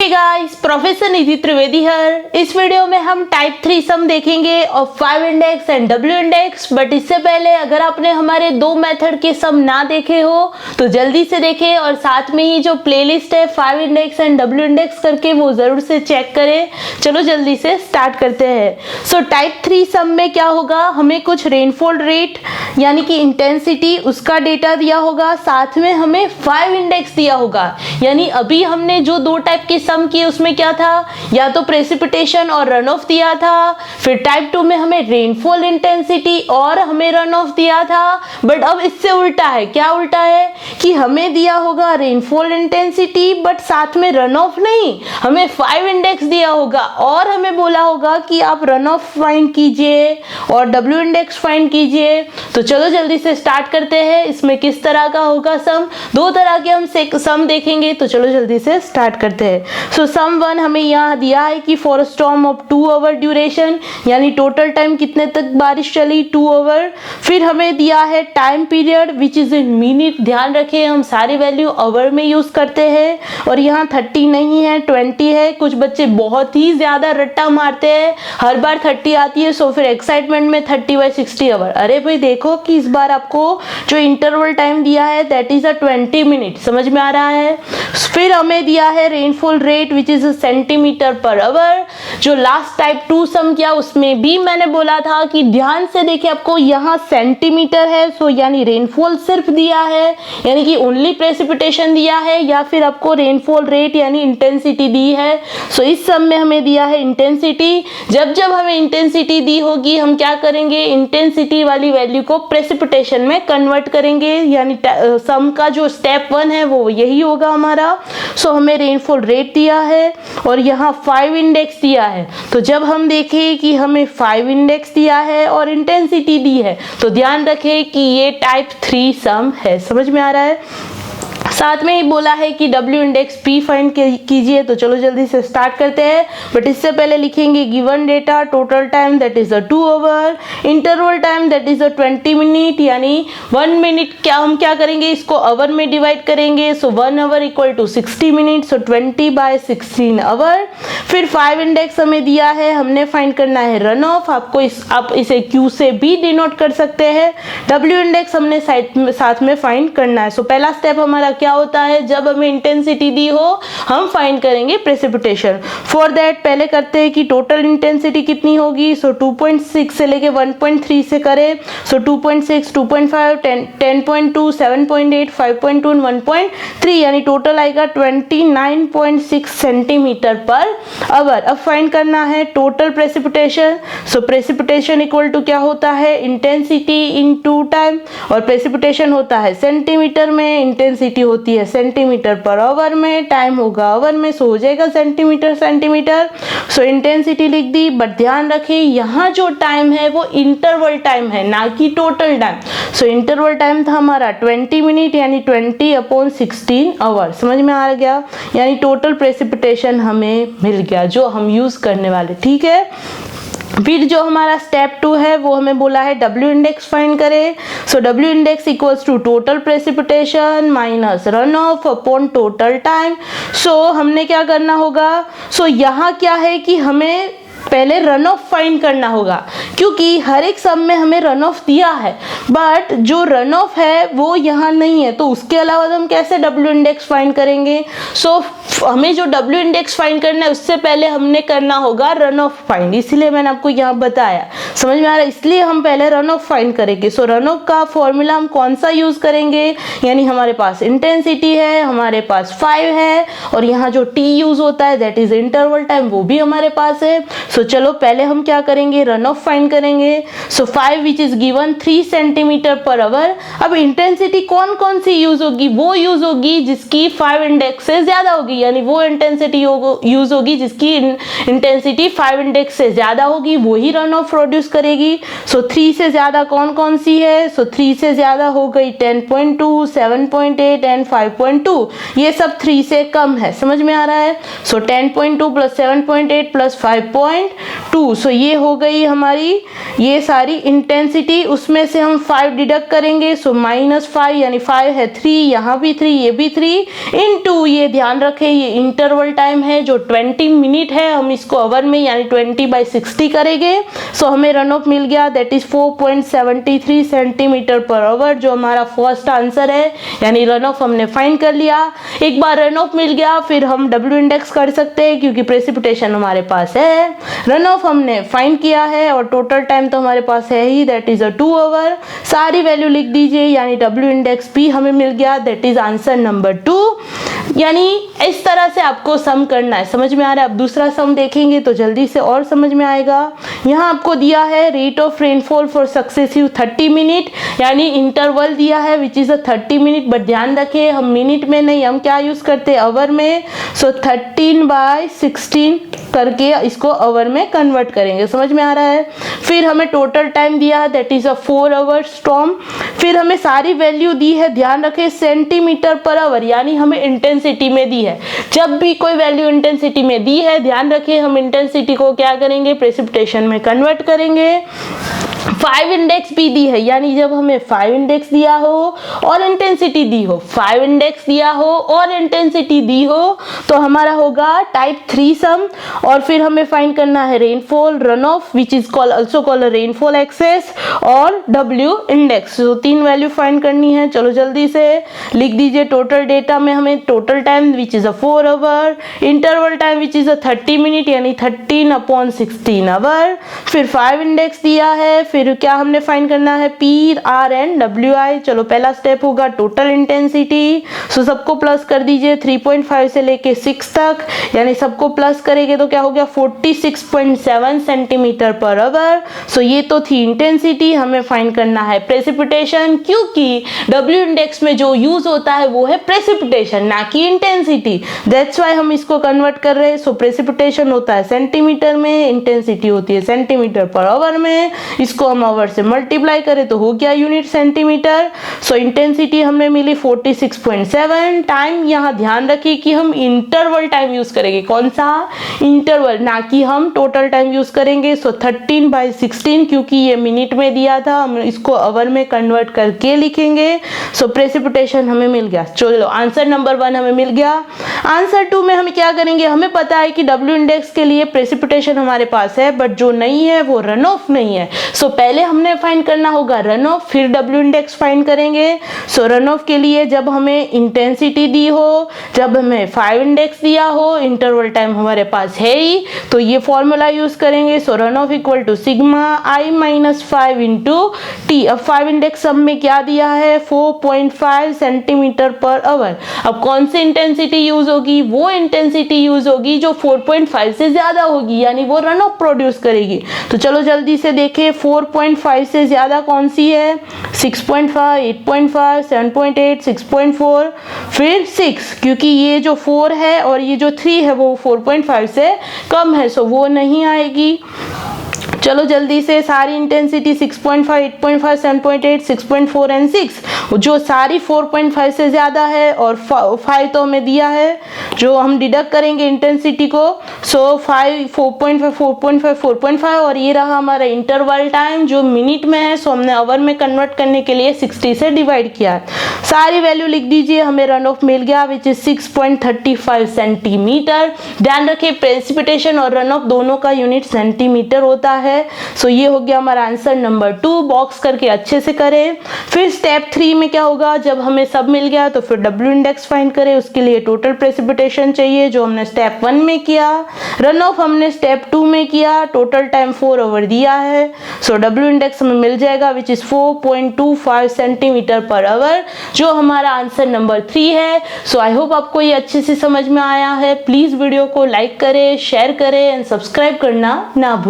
Hey guys, professor निधि त्रिवेदी हर। इस video में हम टाइप 3 सम देखेंगे of five index and W index. But इससे पहले अगर आपने हमारे दो मेथड के सम ना देखे हो तो जल्दी से देखें और साथ में ही जो प्लेलिस्ट है five index and W index करके वो जरूर से चेक करें। चलो जल्दी से स्टार्ट करते हैं। सो टाइप 3 सम में क्या होगा, हमें कुछ रेनफॉल रेट यानी कि इंटेंसिटी उसका डेटा दिया होगा, साथ में हमें फाइव इंडेक्स दिया होगा। यानी अभी हमने जो दो टाइप के सम किए उसमें क्या था, या तो प्रेसिपिटेशन और रन ऑफ दिया था, फिर टाइप 2 में हमें रेनफॉल इंटेंसिटी और हमें रन ऑफ दिया था। बट अब इससे उल्टा है। क्या उल्टा है कि हमें दिया होगा रेनफॉल इंटेंसिटी बट साथ में रन ऑफ नहीं, हमें फाइव इंडेक्स दिया होगा और हमें बोला होगा कि आप रन ऑफ फाइंड कीजिए और डब्ल्यू इंडेक्स फाइंड कीजिए। तो चलो जल्दी से स्टार्ट करते हैं। इसमें किस तरह का होगा सम, दो तरह के हम सम देखेंगे। तो चलो जल्दी से स्टार्ट करते हैं। सो सम 1 हमें यहाँ दिया है कि for storm of 2 hour duration, यानी टोटल टाइम कितने तक बारिश चली 2 आवर। फिर हमें दिया है time period which is in minute. ध्यान रखें हम सारी वैल्यू आवर में यूज करते हैं और यहाँ 30 नहीं है 20 है। कुछ बच्चे बहुत ही ज्यादा रट्टा मारते हैं, हर बार 30 आती है, सो फिर एक्साइटमेंट में 30/60 आवर। अरे भाई देखो कि इस बार आपको जो इंटरवल टाइम दिया है दैट इज 20 मिनट। समझ में आ रहा है। फिर हमें दिया है rainfall rate which is centimetre per hour. जो लास्ट टाइप 2 सम किया उसमें भी मैंने बोला था कि ध्यान से देखिए, आपको यहाँ सेंटीमीटर है, सो यानी रेनफॉल सिर्फ दिया है, यानी कि ओनली प्रेसिपिटेशन दिया है, या फिर आपको रेनफॉल रेट यानी इंटेंसिटी दी है। सो इस सम में हमें दिया है इंटेंसिटी। जब जब हमें इंटेंसिटी दी होगी हम क्या करेंगे, इंटेंसिटी वाली वैल्यू को प्रेसिपिटेशन में कन्वर्ट करेंगे। यानी सम का जो स्टेप 1 है वो यही होगा हमारा। सो हमें रेनफॉल रेट दिया है और यहाँ 5 इंडेक्स दिया है। तो जब हम देखें कि हमें 5 इंडेक्स दिया है और इंटेंसिटी दी है तो ध्यान रखें कि ये टाइप 3 सम है। समझ में आ रहा है। साथ में ही बोला है कि डब्ल्यू इंडेक्स पी फाइंड कीजिए। तो चलो जल्दी से स्टार्ट करते हैं। बट इससे पहले लिखेंगे given data total time that is 2 hour, interval time that is 20 minute, यानी 1 मिनट क्या हम क्या करेंगे, इसको आवर में डिवाइड करेंगे। So 1 hour equal to 60 minute, so 20/16 hour. फिर 5 इंडेक्स हमें दिया है, हमने फाइंड करना है रन ऑफ। आप इसे क्यू से भी डिनोट कर सकते हैं। डब्ल्यू इंडेक्स हमने साथ में फाइंड करना है। सो पहला स्टेप हमारा क्या होता है, जब हमें इंटेंसिटी दी हो हम फाइंड करेंगे प्रेसिपिटेशन। फॉर दैट पहले करते हैं कि टोटल इंटेंसिटी कितनी होगी। सो 2.6 से लेके 1.3 से करें। सो 2.6, 2.5, 10.2, 7.8, 5.2 और 1.3, यानी टोटल आएगा 29.6 सेंटीमीटर पर आवर। अब फाइंड करना है total precipitation. So precipitation equal to क्या होता है, इंटेंसिटी इनटू टाइम, और प्रेसिपिटेशन होता है सेंटीमीटर में, इंटेंसिटी होती है सेंटीमीटर पर आवर में, टाइम होगा आवर में, सो हो जाएगा सेंटीमीटर सेंटीमीटर। सो इंटेंसिटी लिख दी। बट ध्यान रखें यहाँ जो टाइम है वो इंटरवल टाइम है ना कि टोटल टाइम। सो इंटरवल टाइम था हमारा 20 मिनट, यानी 20/16 आवर। समझ में आ गया। यानी टोटल प्रेसिपिटेशन हमें मिल गया जो हम यूज करने वाले। ठीक है। फिर जो हमारा स्टेप 2 है वो हमें बोला है डब्ल्यू इंडेक्स फाइंड करें। So W index equals to total precipitation minus run off upon total time. So हमने क्या करना होगा, सो यहाँ क्या है कि हमें पहले रन ऑफ फाइंड करना होगा, क्योंकि हर एक सम में हमें रन ऑफ दिया है बट जो रन ऑफ है वो यहाँ नहीं है। तो उसके अलावा हम कैसे डब्ल्यू इंडेक्स फाइंड करेंगे। सो हमें जो डब्ल्यू इंडेक्स फाइंड करना है उससे पहले हमने करना होगा रन ऑफ फाइंड, इसलिए मैंने आपको यहाँ बताया। समझ में आ रहा है। इसलिए हम पहले रन ऑफ फाइंड करेंगे। सो रन ऑफ का फॉर्मूला हम कौन सा यूज करेंगे, यानी हमारे पास इंटेंसिटी है, हमारे पास 5 है, और यहाँ जो टी यूज होता है दैट इज इंटरवल टाइम, वो भी हमारे पास है। सो चलो पहले हम क्या करेंगे, रन ऑफ फाइंड करेंगे। सो 5 which is given 3 centimetre per hour. अब इंटेंसिटी कौन कौन सी यूज होगी, वो यूज होगी जिसकी 5 इंडेक्स से ज्यादा होगी, यानी वो इंटेंसिटी यूज होगी जिसकी इंटेंसिटी 5 इंडेक्स से ज्यादा होगी, वो ही रन ऑफ प्रोड्यूस करेगी। सो 3 से ज्यादा कौन कौन सी है, सो 3 से ज्यादा हो गई 10.2, 7.8 एंड 5.2। ये सब 3 से कम है। समझ में आ रहा है। सो 10.2 प्लस 7.8 प्लस 5.2 2। सो ये हो गई हमारी ये सारी इंटेंसिटी, उसमें से हम 5 डिडक्ट करेंगे। सो -5 यानी 5 है 3, यहाँ भी 3, ये भी 3 इनटू, ये ध्यान रखें ये इंटरवल टाइम है जो 20 मिनट है, हम इसको आवर में यानी 20/60 करेंगे। सो हमें रन ऑफ मिल गया, that is 4.73 centimetre per hour, जो हमारा फर्स्ट आंसर है, यानी रन ऑफ हमने फाइंड कर लिया। एक बार रन ऑफ मिल गया फिर हम डब्ल्यू इंडेक्स कर सकते हैं क्योंकि प्रेसिपिटेशन हमारे पास है। रन ऑफ हमने फाइंड किया है और टोटल टाइम तो हमारे पास है ही, दैट इज 2 आवर। सारी वैल्यू लिख दीजिए, यानी डब्ल्यू इंडेक्स भी हमें मिल गया, दैट इज आंसर नंबर 2। यानी इस तरह से आपको सम करना है। समझ में आ रहा है? अब दूसरा सम देखेंगे तो जल्दी से और समझ में आएगा। यहाँ आपको दिया है rate of rainfall for successive 30 minute, यानी इंटरवल दिया है विच इज 30 मिनट, बट ध्यान रखें हम मिनट में नहीं, हम क्या यूज करते हैं आवर में। सो 13/16 करके इसको आवर में कन्वर्ट करेंगे। समझ में आ रहा है? फिर हमें टोटल टाइम दिया है, दैट इज 4 आवर स्टॉर्म। फिर हमें सारी वैल्यू दी है, ध्यान रखें सेंटीमीटर पर आवर, यानी हमें इंटेंसिटी में दी है। जब भी कोई वैल्यू इंटेंसिटी में दी है, ध्यान रखें हम इंटेंसिटी को क्या करेंगे, प्रेसिपिटेशन में कन्वर्ट करेंगे। 5 इंडेक्स भी दी है, यानी जब हमें 5 इंडेक्स दिया हो और इंटेंसिटी दी हो, 5 इंडेक्स दिया हो और इंटेंसिटी दी हो, तो हमारा होगा टाइप 3 सम। और फिर हमें फाइंड करना है rainfall, run off which is also called rainfall excess, और डब्ल्यू इंडेक्स। तो 3 वैल्यू फाइंड करनी है। चलो जल्दी से लिख दीजिए। टोटल डेटा में हमें total time which is 4 hour, interval time which is 30 minute यानी 13/16 आवर। फिर 5 इंडेक्स दिया है, फिर क्या हमने फाइंड करना है, P, R and W I. चलो पहला स्टेप होगा टोटल इंटेंसिटी। सो सबको प्लस कर दीजिए 3.5 से लेके 6 तक, यानी सबको प्लस करेंगे तो क्या हो गया 46.7 सेंटीमीटर पर आवर। सो ये तो थी इंटेंसिटी। हमें फाइंड करना है प्रेसिपिटेशन, क्योंकि डब्ल्यू इंडेक्स में जो यूज होता है वो है प्रेसिपिटेशन, ना कि इंटेंसिटी। दैट्स वाई हम इसको कन्वर्ट कर रहे हैं। सो प्रेसिपिटेशन होता है सेंटीमीटर में, इंटेंसिटी होती है सेंटीमीटर पर आवर में। इसको हम आवर से मल्टीप्लाई करें तो हो गया यूनिट सेंटीमीटर। सो इंटेंसिटी हमें मिली 46.7। टाइम यहाँ ध्यान रखिए कि हम इंटरवल टाइम यूज करेंगे। कौन सा? इंटरवल, ना कि हम टोटल टाइम यूज करेंगे। सो 13/16, क्योंकि ये मिनट में दिया था, हम इसको आवर में कन्वर्ट करके लिखेंगे। सो प्रेसिपिटेशन हमें मिल गया। चलो आंसर नंबर 1 हमें मिल गया। आंसर 2 में हम क्या करेंगे, हमें पता है कि डब्ल्यू इंडेक्स के लिए प्रेसिपिटेशन हमारे पास है, बट जो नहीं है वो रन ऑफ नहीं है। सो पहले हमने फाइंड करना होगा रन ऑफ, फिर डब्ल्यू इंडेक्स फाइंड करेंगे। सो रन ऑफ के लिए जब हमें इंटेंसिटी दी हो, जब हमें 5 इंडेक्स दिया हो, इंटरवल टाइम हमारे पास है ही, तो ये फॉर्मूला यूज करेंगे। So run off equal to sigma i - 5 into T. अब 5 इंडेक्स सब में क्या दिया है, 4.5 सेंटीमीटर पर आवर। अब कौन सी इंटेंसिटी यूज होगी, वो इंटेंसिटी यूज होगी जो 4.5 से ज्यादा होगी, यानी वो रन ऑफ प्रोड्यूस करेगी। तो चलो जल्दी से देखें 4.5 से ज्यादा कौन सी है, 6.5, 8.5, 7.8, 6.4, फिर 6, क्योंकि ये जो 4 है और ये जो 3 है वो 4.5 से कम है, सो वो नहीं आएगी। चलो जल्दी से सारी इंटेंसिटी 6.5, 8.5, 7.8, 6.4 एंड 6 जो सारी 4.5 से ज़्यादा है और 5 तो हमें दिया है, जो हम डिडक्ट करेंगे इंटेंसिटी को। सो 5, 4.5, 4.5, 4.5 और ये रहा हमारा इंटरवल टाइम जो मिनट में है। सो हमने आवर में कन्वर्ट करने के लिए 60 से डिवाइड किया है। सारी वैल्यू लिख दीजिए, हमें रन ऑफ मिल गया विच इज 6.35 सेंटीमीटर। ध्यान रखिए प्रेसिपिटेशन और रन ऑफ दोनों का यूनिट सेंटीमीटर होता है। सो ये हो गया हमारा आंसर नंबर 2। बॉक्स करके अच्छे से करें। फिर स्टेप 3 में क्या होगा, जब हमें सब मिल गया तो फिर डब्ल्यू इंडेक्स फाइंड करें। उसके लिए टोटल प्रेसिपिटेशन चाहिए जो हमने स्टेप 1 में किया, रन ऑफ हमने स्टेप 2 में किया। टोटल टाइम 4 आवर दिया है। सो डब्ल्यू इंडेक्स हमें मिल जाएगा which is 4.25 centimetre per hour, जो हमारा आंसर नंबर 3 है। सो आई होप आपको ये अच्छे से समझ में आया है। प्लीज वीडियो को लाइक करें, शेयर करें एंड सब्सक्राइब करना ना भूलें।